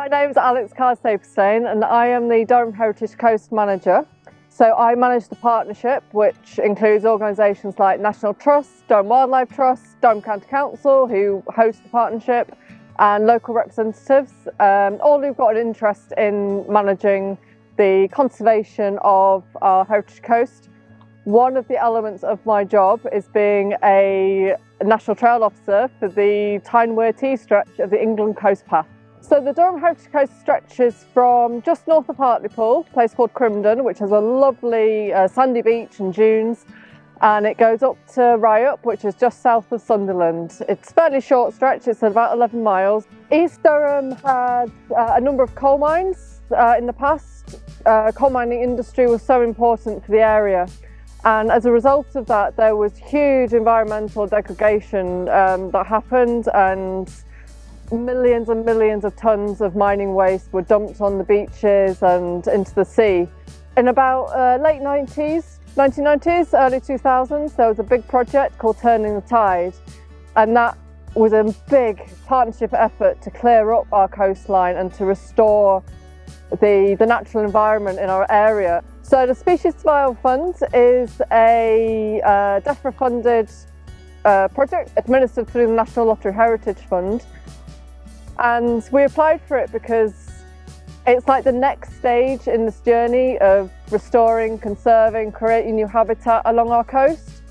My name's Alex Carr-Saperstein and I am the Durham Heritage Coast Manager. So I manage the partnership, which includes organisations like National Trust, Durham Wildlife Trust, Durham County Council, who host the partnership, and local representatives, all who've got an interest in managing the conservation of our heritage coast. One of the elements of my job is being a National Trail Officer for the Tyne-Wear T stretch of the England Coast Path. So the Durham Heritage Coast stretches from just north of Hartlepool, a place called Crimdon, which has a lovely sandy beach and dunes, and it goes up to Ryup, which is just south of Sunderland. It's a fairly short stretch, it's about 11 miles. East Durham had a number of coal mines in the past. Coal mining industry was so important for the area, and as a result of that there was huge environmental degradation that happened, and millions and millions of tons of mining waste were dumped on the beaches and into the sea. In about late 1990s, early 2000s, there was a big project called Turning the Tide, and that was a big partnership effort to clear up our coastline and to restore the natural environment in our area. So the Species Survival Fund is a DEFRA funded project administered through the National Lottery Heritage Fund. And we applied for it because it's like the next stage in this journey of restoring, conserving, creating new habitat along our coast.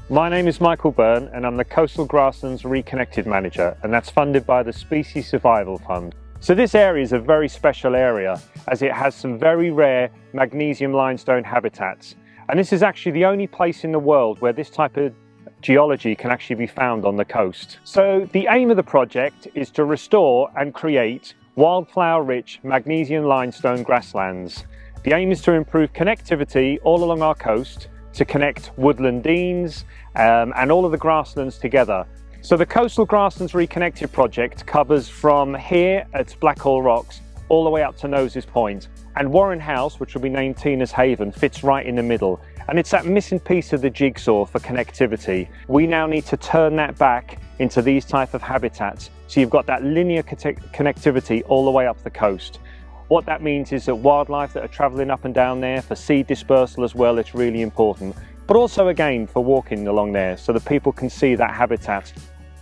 My name is Michael Byrne and I'm the Coastal Grasslands Reconnected Manager, and that's funded by the Species Survival Fund. So this area is a very special area as it has some very rare magnesium limestone habitats. And this is actually the only place in the world where this type of geology can actually be found on the coast. So the aim of the project is to restore and create wildflower-rich magnesium limestone grasslands. The aim is to improve connectivity all along our coast to connect woodland deans and all of the grasslands together. So the Coastal Grasslands Reconnected project covers from here at Blackhall Rocks all the way up to Noses Point, and Warren House, which will be named Tina's Haven, fits right in the middle. And it's that missing piece of the jigsaw for connectivity. We now need to turn that back into these type of habitats, so you've got that linear connectivity all the way up the coast. What that means is that wildlife that are travelling up and down there, for seed dispersal as well, it's really important. But also again for walking along there, so that people can see that habitat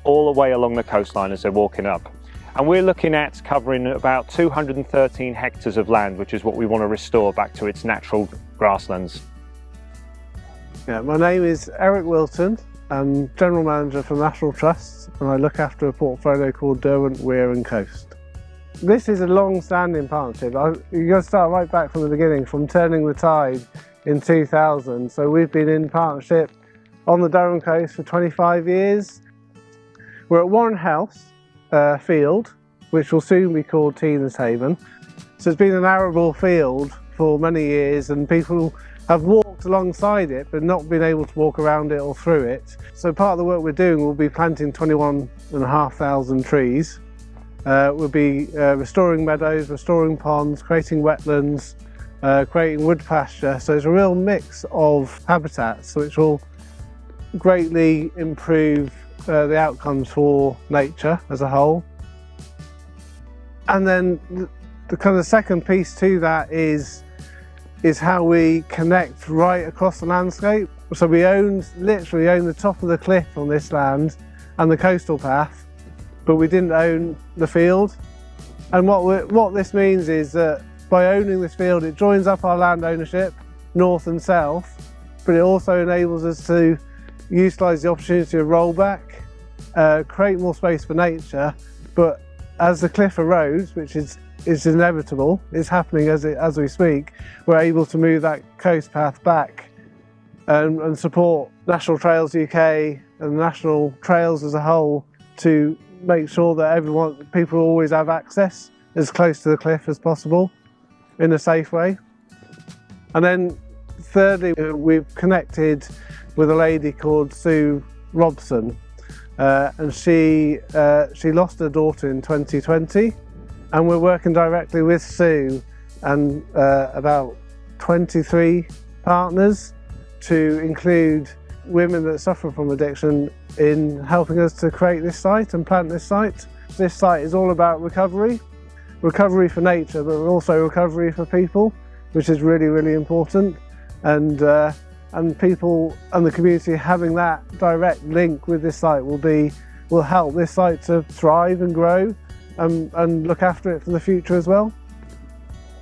all the way along the coastline as they're walking up. And we're looking at covering about 213 hectares of land, which is what we want to restore back to its natural grasslands. Yeah, my name is Eric Wilton. I'm General Manager for National Trust, and I look after a portfolio called Derwent, Weir and Coast. This is a long-standing partnership. You've got to start right back from the beginning, from Turning the Tide in 2000. So we've been in partnership on the Durham coast for 25 years. We're at Warren House field, which will soon be called Tina's Haven. So it's been an arable field for many years, and people have walked alongside it but not been able to walk around it or through it. So part of the work we're doing will be planting 21,500 trees. We'll be restoring meadows, restoring ponds, creating wetlands, creating wood pasture. So it's a real mix of habitats which will greatly improve the outcomes for nature as a whole. And then the kind of second piece to that is how we connect right across the landscape. So we literally own the top of the cliff on this land and the coastal path, but we didn't own the field. And what this means is that by owning this field, it joins up our land ownership, north and south, but it also enables us to utilise the opportunity of rollback, create more space for nature, but as the cliff erodes, which is inevitable, it's happening as we speak, we're able to move that coast path back and support National Trails UK and National Trails as a whole to make sure that people always have access as close to the cliff as possible in a safe way. And then thirdly, we've connected with a lady called Sue Robson, and she lost her daughter in 2020, and we're working directly with Sue and about 23 partners to include women that suffer from addiction in helping us to create this site and plant this site. This site is all about recovery, recovery for nature, but also recovery for people, which is really, really important. And people and the community having that direct link with this site will help this site to thrive and grow and look after it for the future as well.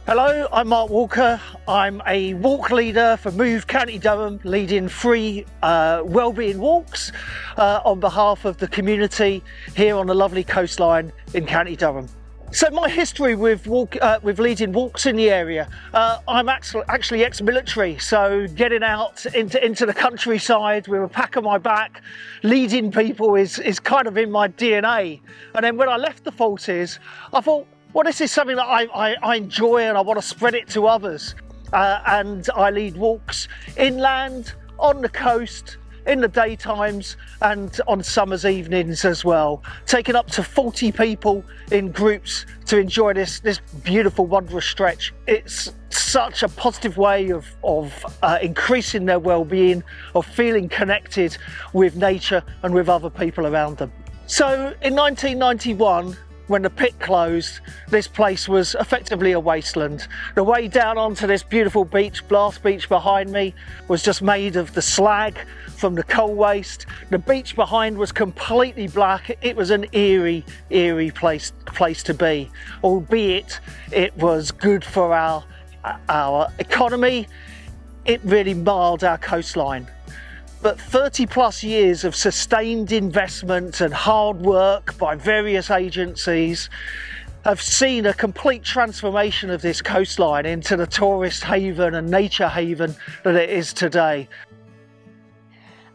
Hello, I'm Mark Walker. I'm a walk leader for Move County Durham, leading free wellbeing walks on behalf of the community here on the lovely coastline in County Durham. So my history with leading walks in the area, I'm actually ex-military, so getting out into the countryside with a pack on my back, leading people is kind of in my DNA. And then when I left the forces, I thought, well, this is something that I enjoy and I want to spread it to others. And I lead walks inland, on the coast, in the daytimes and on summer's evenings as well, taking up to 40 people in groups to enjoy this beautiful, wondrous stretch. It's such a positive way of increasing their well-being, of feeling connected with nature and with other people around them. So in 1991, when the pit closed, this place was effectively a wasteland. The way down onto this beautiful beach, Blast Beach behind me, was just made of the slag from the coal waste. The beach behind was completely black. It was an eerie place to be, albeit it was good for our economy. It really marred our coastline. But 30 plus years of sustained investment and hard work by various agencies have seen a complete transformation of this coastline into the tourist haven and nature haven that it is today.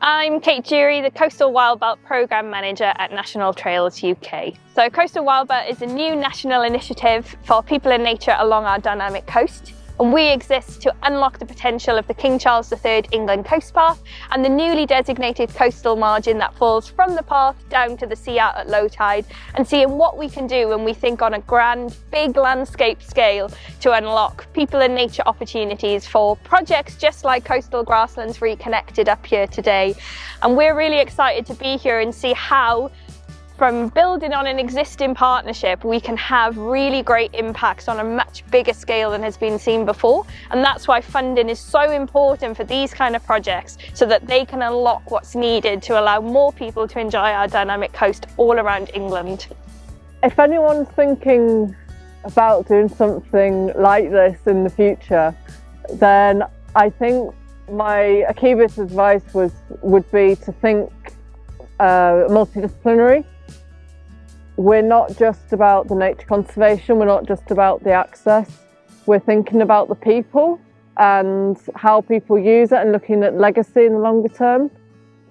I'm Kate Jury, the Coastal Wildbelt Programme Manager at National Trails UK. So Coastal Wildbelt is a new national initiative for people and nature along our dynamic coast. And we exist to unlock the potential of the King Charles III England Coast Path and the newly designated coastal margin that falls from the path down to the sea out at low tide, and seeing what we can do when we think on a grand, big landscape scale to unlock people and nature opportunities for projects just like Coastal Grasslands Reconnected up here today. And we're really excited to be here and see how, from building on an existing partnership, we can have really great impacts on a much bigger scale than has been seen before. And that's why funding is so important for these kind of projects, so that they can unlock what's needed to allow more people to enjoy our dynamic coast all around England. If anyone's thinking about doing something like this in the future, then I think my key bit of advice would be to think multidisciplinary. We're not just about the nature conservation, we're not just about the access, we're thinking about the people and how people use it and looking at legacy in the longer term.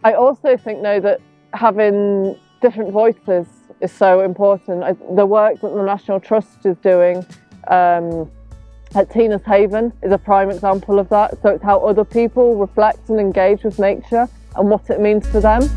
I also think though that having different voices is so important. The work that the National Trust is doing at Tina's Haven is a prime example of that. So it's how other people reflect and engage with nature and what it means to them.